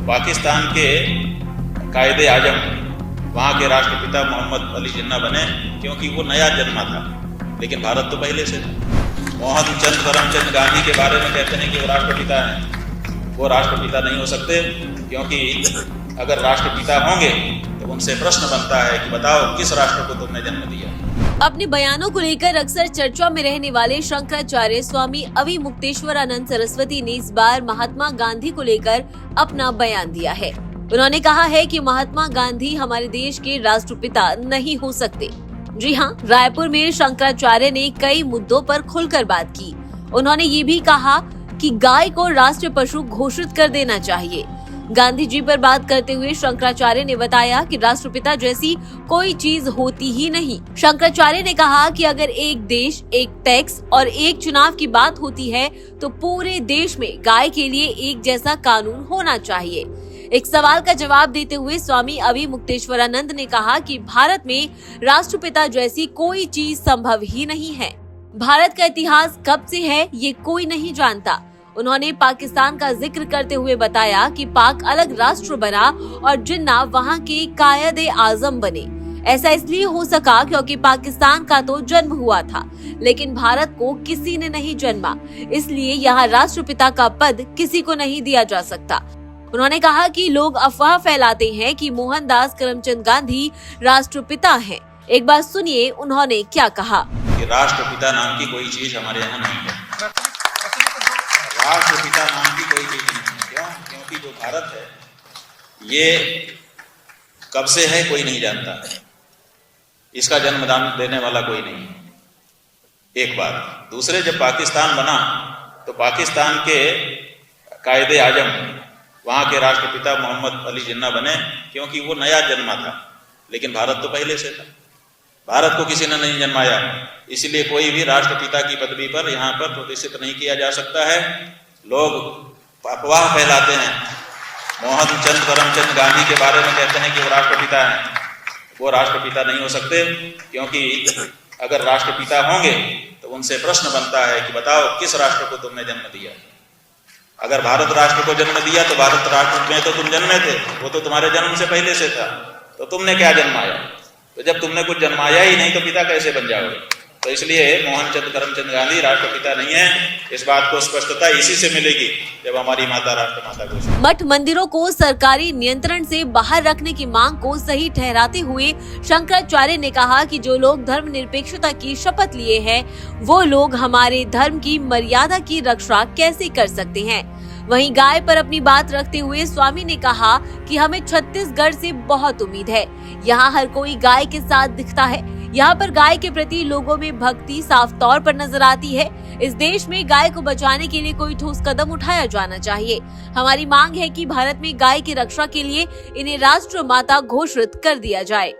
पाकिस्तान के कायदे आजम वहाँ के राष्ट्रपिता मोहम्मद अली जिन्ना बने, क्योंकि वो नया जन्मा था, लेकिन भारत तो पहले से था। मोहनचंद करमचंद गांधी के बारे में कहते हैं कि वो राष्ट्रपिता हैं। वो राष्ट्रपिता नहीं हो सकते, क्योंकि अगर राष्ट्रपिता होंगे तो उनसे प्रश्न बनता है कि बताओ किस राष्ट्र को तुमने जन्म दिया। अपने बयानों को लेकर अक्सर चर्चा में रहने वाले शंकराचार्य स्वामी अविमुक्तेश्वरानंद सरस्वती ने इस बार महात्मा गांधी को लेकर अपना बयान दिया है। उन्होंने कहा है कि महात्मा गांधी हमारे देश के राष्ट्रपिता नहीं हो सकते। जी हाँ, रायपुर में शंकराचार्य ने कई मुद्दों पर खुलकर बात की। उन्होंने ये भी कहा कि गाय को राष्ट्रीय पशु घोषित कर देना चाहिए। गांधी जी पर बात करते हुए शंकराचार्य ने बताया कि राष्ट्रपिता जैसी कोई चीज होती ही नहीं। शंकराचार्य ने कहा कि अगर एक देश, एक टैक्स और एक चुनाव की बात होती है तो पूरे देश में गाय के लिए एक जैसा कानून होना चाहिए। एक सवाल का जवाब देते हुए स्वामी अविमुक्तेश्वरानंद ने कहा कि भारत में राष्ट्रपिता जैसी कोई चीज संभव ही नहीं है। भारत का इतिहास कब से है ये कोई नहीं जानता। उन्होंने पाकिस्तान का जिक्र करते हुए बताया कि पाक अलग राष्ट्र बना और जिन्ना वहां के कायदे आजम बने। ऐसा इसलिए हो सका क्योंकि पाकिस्तान का तो जन्म हुआ था, लेकिन भारत को किसी ने नहीं जन्मा, इसलिए यहाँ राष्ट्रपिता का पद किसी को नहीं दिया जा सकता। उन्होंने कहा कि लोग अफवाह फैलाते हैं कि मोहनदास करमचंद गांधी राष्ट्रपिता हैं। एक बार सुनिए उन्होंने क्या कहा। कि राष्ट्रपिता नाम की कोई चीज हमारे यहाँ नहीं है। राष्ट्रपिता नाम की कोई चीज नहीं है। क्यों? क्योंकि जो भारत है ये कब से है कोई नहीं जानता। इसका जन्मदान देने वाला कोई नहीं है। एक बात। दूसरे, जब पाकिस्तान बना तो पाकिस्तान के कायदे आजम वहाँ के राष्ट्रपिता मोहम्मद अली जिन्ना बने, क्योंकि वो नया जन्मा था, लेकिन भारत तो पहले से था। भारत को किसी ने नहीं जन्माया, इसलिए कोई भी राष्ट्रपिता की पदवी पर यहाँ पर प्रतिष्ठित नहीं किया जा सकता है। लोग अफवाह फैलाते हैं। मोहनचंद करमचंद गांधी के बारे में कहते हैं कि वो राष्ट्रपिता हैं। वो राष्ट्रपिता नहीं हो सकते, क्योंकि अगर राष्ट्रपिता होंगे तो उनसे प्रश्न बनता है कि बताओ किस राष्ट्र को तुमने जन्म दिया। अगर भारत राष्ट्र को जन्म दिया तो भारत राष्ट्र में तो तुम जन्मे थे, वो तो तुम्हारे जन्म से पहले से था, तो तुमने क्या जन्माया? तो जब तुमने कुछ जन्माया ही नहीं तो पिता कैसे बन जाओगे? तो इसलिए मोहनचंद करमचंद गांधी राष्ट्रपिता नहीं है। इस बात को स्पष्टता इसी से मिलेगी जब हमारी माता राष्ट्रमाता घोषित। मठ मंदिरों को सरकारी नियंत्रण से बाहर रखने की मांग को सही ठहराते हुए शंकराचार्य ने कहा कि जो लोग धर्मनिरपेक्षता की शपथ लिए हैं, वो लोग हमारे धर्म की मर्यादा की रक्षा कैसे कर सकते हैं। वहीं गाय पर अपनी बात रखते हुए स्वामी ने कहा कि हमें छत्तीसगढ़ से बहुत उम्मीद है। यहाँ हर कोई गाय के साथ दिखता है। यहाँ पर गाय के प्रति लोगों में भक्ति साफ तौर पर नजर आती है। इस देश में गाय को बचाने के लिए कोई ठोस कदम उठाया जाना चाहिए। हमारी मांग है कि भारत में गाय की रक्षा के लिए इन्हें राष्ट्र माता घोषित कर दिया जाए।